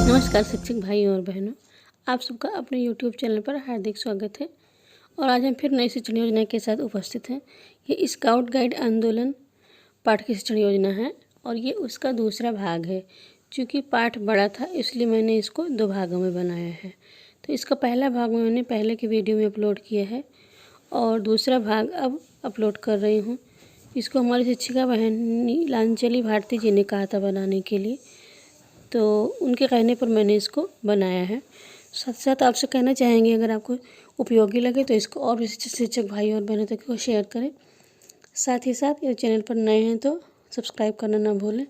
नमस्कार शिक्षक भाइयों और बहनों, आप सबका अपने YouTube चैनल पर हार्दिक स्वागत है। और आज हम फिर नई शिक्षण योजना के साथ उपस्थित हैं। ये स्काउट गाइड आंदोलन पाठ की शिक्षण योजना है और ये उसका दूसरा भाग है। चूँकि पाठ बड़ा था इसलिए मैंने इसको 2 भागों में बनाया है। तो इसका पहला भाग मैंने पहले की वीडियो में अपलोड किया है और दूसरा भाग अब अपलोड कर रही हूँ। इसको हमारी शिक्षिका बहन नीलांचली भारती जी ने कहा था बनाने के लिए, तो उनके कहने पर मैंने इसको बनाया है। साथ साथ आपसे कहना चाहेंगे, अगर आपको उपयोगी लगे तो इसको और भी शिक्षक भाई और बहनों तक को शेयर करें। साथ ही साथ ये चैनल पर नए हैं तो सब्सक्राइब करना ना भूलें,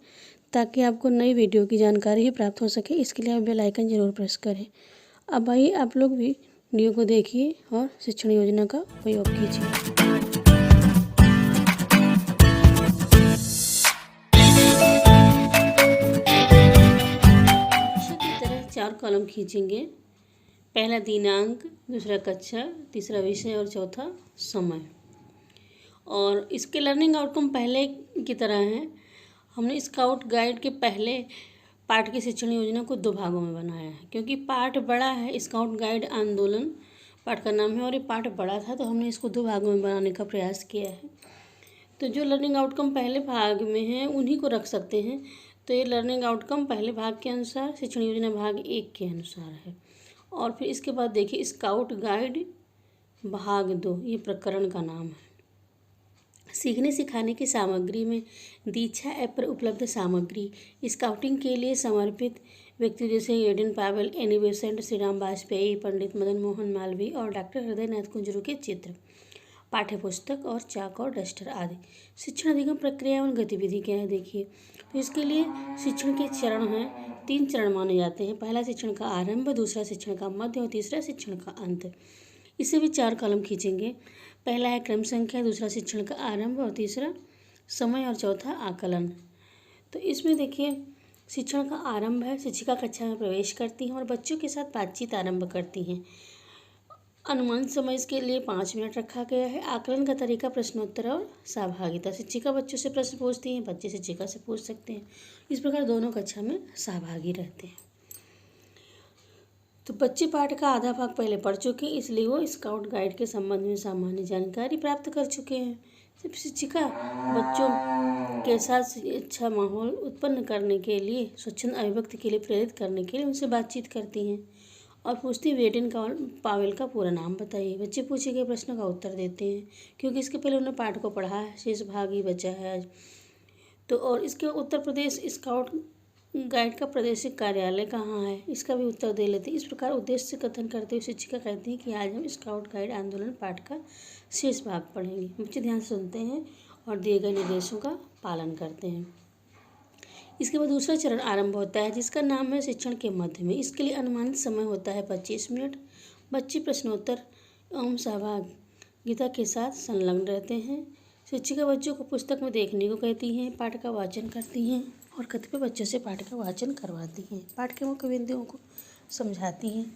ताकि आपको नई वीडियो की जानकारी ही प्राप्त हो सके। इसके लिए आप बेल आइकन ज़रूर प्रेस करें। अब आइए आप लोग भी वीडियो को देखिए और शिक्षण योजना का उपयोग कीजिए। चार कॉलम खींचेंगे। पहला दिनांक, दूसरा कक्षा, तीसरा विषय और चौथा समय। और इसके लर्निंग आउटकम पहले की तरह हैं। हमने स्काउट गाइड के पहले पाठ की शिक्षण योजना को 2 भागों में बनाया है, क्योंकि पाठ बड़ा है। स्काउट गाइड आंदोलन पाठ का नाम है और ये पाठ बड़ा था, तो हमने इसको 2 भागों में बनाने का प्रयास किया है। तो जो लर्निंग आउटकम पहले भाग में हैं उन्हीं को रख सकते हैं। तो ये लर्निंग आउटकम पहले भाग के अनुसार, शिक्षण योजना भाग 1 के अनुसार है। और फिर इसके बाद देखिए स्काउट गाइड भाग 2, ये प्रकरण का नाम है। सीखने सिखाने की सामग्री में दीक्षा ऐप पर उपलब्ध सामग्री, स्काउटिंग के लिए समर्पित व्यक्ति जैसे Baden Powell, Annie Besant, Shri Ram Vajpayee, Pandit Madan Mohan Malaviya और डॉक्टर हृदय नाथ कुंजरू के चित्र, पाठ्य पुस्तक और चाक और डस्टर आदि। शिक्षण अधिगम प्रक्रिया और गतिविधि क्या है देखिए। तो इसके लिए शिक्षण के चरण हैं, 3 चरण माने जाते हैं। पहला शिक्षण का आरंभ, दूसरा शिक्षण का मध्य और तीसरा शिक्षण का अंत। इसे भी 4 कॉलम खींचेंगे। पहला है क्रम संख्या, दूसरा शिक्षण का आरंभ और तीसरा समय और चौथा आकलन। तो इसमें देखिए शिक्षण का आरंभ है, शिक्षिका कक्षा में प्रवेश करती हैं और बच्चों के साथ बातचीत आरंभ करती हैं। अनुमान समय इसके लिए 5 मिनट रखा गया है। आकलन का तरीका प्रश्नोत्तर और सहभागिता, शिक्षिका बच्चों से प्रश्न पूछती हैं, बच्चे शिक्षिका से पूछ सकते हैं। इस प्रकार दोनों कक्षा में सहभागी रहते हैं। तो बच्चे पाठ का आधा भाग पहले पढ़ चुके हैं, इसलिए वो स्काउट गाइड के संबंध में सामान्य जानकारी प्राप्त कर चुके हैं। सिर्फ शिक्षिका बच्चों के साथ अच्छा माहौल उत्पन्न करने के लिए, स्वच्छंद अभिव्यक्ति के लिए प्रेरित करने के लिए उनसे बातचीत करती हैं और पूछती हैं एडन पावेल का पूरा नाम बताइए। बच्चे पूछे गए प्रश्नों का उत्तर देते हैं, क्योंकि इसके पहले उन्होंने पाठ को पढ़ा है, शेष भाग ही बचा है आज। तो और इसके उत्तर प्रदेश स्काउट गाइड का प्रादेशिक कार्यालय कहाँ है, इसका भी उत्तर दे लेते हैं। इस प्रकार उद्देश्य से कथन करते हुए शिक्षिका कहती हैं कि आज हम स्काउट गाइड आंदोलन पाठ का शेष भाग पढ़ेंगे। बच्चे ध्यान से सुनते हैं और दिए गए निर्देशों का पालन करते हैं। इसके बाद दूसरा चरण आरंभ होता है, जिसका नाम है शिक्षण के मध्य में। इसके लिए अनुमानित समय होता है 25 मिनट। बच्चे प्रश्नोत्तर एवं सहभागिता के साथ संलग्न रहते हैं। शिक्षिका बच्चों को पुस्तक में देखने को कहती हैं, पाठ का वाचन करती हैं और कतिपय बच्चों से पाठ का वाचन करवाती हैं। पाठ के मुख्य बिंदुओं को समझाती हैं।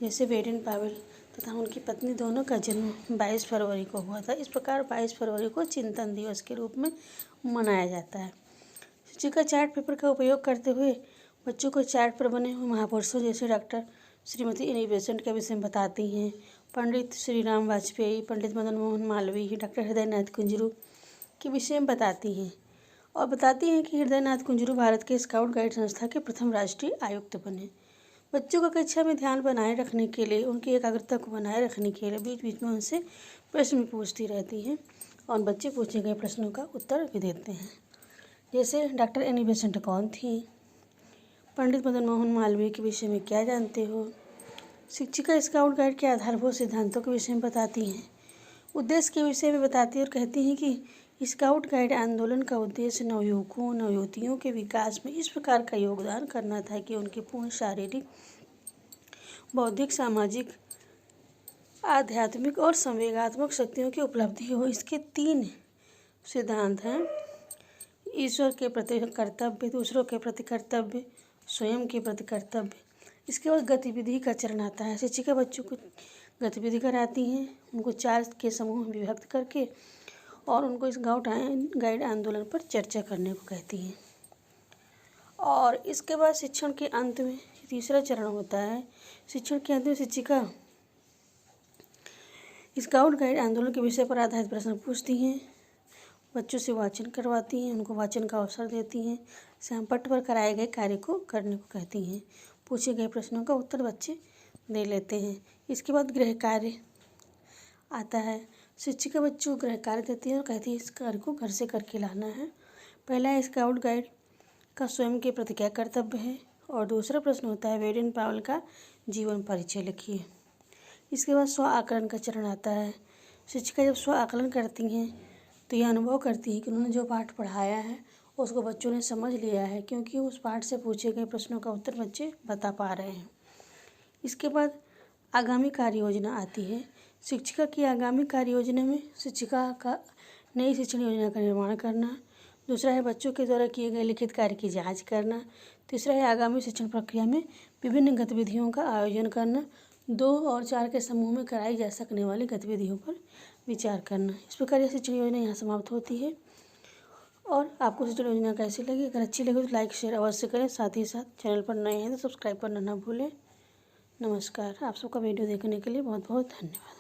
जैसे एडन पावेल तथा उनकी पत्नी दोनों का जन्म 22 फरवरी को हुआ था। इस प्रकार 22 फरवरी को चिंतन दिवस के रूप में मनाया जाता है। शिक्षिका चार्ट पेपर का उपयोग करते हुए बच्चों को चार्ट पर बने हुए महापुरुषों जैसे डॉक्टर श्रीमती एनी बेसेंट के विषय में बताती हैं, पंडित श्री राम वाजपेयी, पंडित मदन मोहन मालवीय, डॉक्टर हृदय नाथ कुंजरू के विषय में बताती हैं और बताती हैं कि हृदय नाथ कुंजरू भारत के स्काउट गाइड संस्था के प्रथम राष्ट्रीय आयुक्त बने। बच्चों को कक्षा में ध्यान बनाए रखने के लिए, उनकी एकाग्रता को बनाए रखने के लिए बीच बीच में उनसे प्रश्न पूछती रहती हैं और बच्चे पूछे गए प्रश्नों का उत्तर भी देते हैं। जैसे डॉक्टर एनी बेसेंट कौन थी, पंडित मदन मोहन मालवीय के विषय में क्या जानते हो। शिक्षिका स्काउट गाइड के आधारभूत सिद्धांतों के विषय में बताती हैं, उद्देश्य के विषय में बताती हैं और कहती हैं कि स्काउट गाइड आंदोलन का उद्देश्य नवयुवकों नवयुवतियों के विकास में इस प्रकार का योगदान करना था कि उनकी पूर्ण शारीरिक, बौद्धिक, सामाजिक, आध्यात्मिक और संवेगात्मक शक्तियों की उपलब्धि हो। इसके 3 सिद्धांत हैं, ईश्वर के प्रति कर्तव्य, दूसरों के प्रति कर्तव्य, स्वयं के प्रति कर्तव्य। इसके बाद गतिविधि का चरण आता है। शिक्षिका बच्चों को गतिविधि कराती हैं, उनको 4 के समूह में विभक्त करके और उनको इस स्काउट गाइड आंदोलन पर चर्चा करने को कहती हैं। और इसके बाद शिक्षण के अंत में तीसरा चरण होता है। शिक्षण के अंत में शिक्षिका स्काउट गाइड आंदोलन के विषय पर आधारित प्रश्न पूछती हैं, बच्चों से वाचन करवाती हैं, उनको वाचन का अवसर देती हैं, श्यामपट्ट पर कराए गए कार्य को करने को कहती हैं। पूछे गए प्रश्नों का उत्तर बच्चे दे लेते हैं। इसके बाद गृह कार्य आता है। शिक्षिका बच्चों को गृह कार्य देती है और कहती है इस कार्य को घर से करके लाना है। पहला है स्काउट गाइड का स्वयं के प्रति क्या कर्तव्य है, और दूसरा प्रश्न होता है बेडेन पावेल का जीवन परिचय लिखिए। इसके बाद स्व आकलन का चरण आता है। शिक्षिका जब स्व आकलन करती हैं तो यह अनुभव करती है कि उन्होंने जो पाठ पढ़ाया है उसको बच्चों ने समझ लिया है, क्योंकि उस पाठ से पूछे गए प्रश्नों का उत्तर बच्चे बता पा रहे हैं। इसके बाद आगामी कार्य योजना आती है। शिक्षिका की आगामी कार्य योजना में शिक्षिका का नई शिक्षण योजना का निर्माण करना, दूसरा है बच्चों के द्वारा किए गए लिखित कार्य की जांच करना, तीसरा है आगामी शिक्षण प्रक्रिया में विभिन्न गतिविधियों का आयोजन करना, 2 और 4 के समूह में कराई जा सकने वाली गतिविधियों पर विचार करना। इस प्रकार यह शिक्षण योजना यहाँ समाप्त होती है। और आपको शिक्षण योजना कैसी लगी? अगर अच्छी लगी तो लाइक शेयर अवश्य करें। साथ ही साथ चैनल पर नए हैं तो सब्सक्राइब करना ना भूलें। नमस्कार। आप सबका वीडियो देखने के लिए बहुत बहुत धन्यवाद।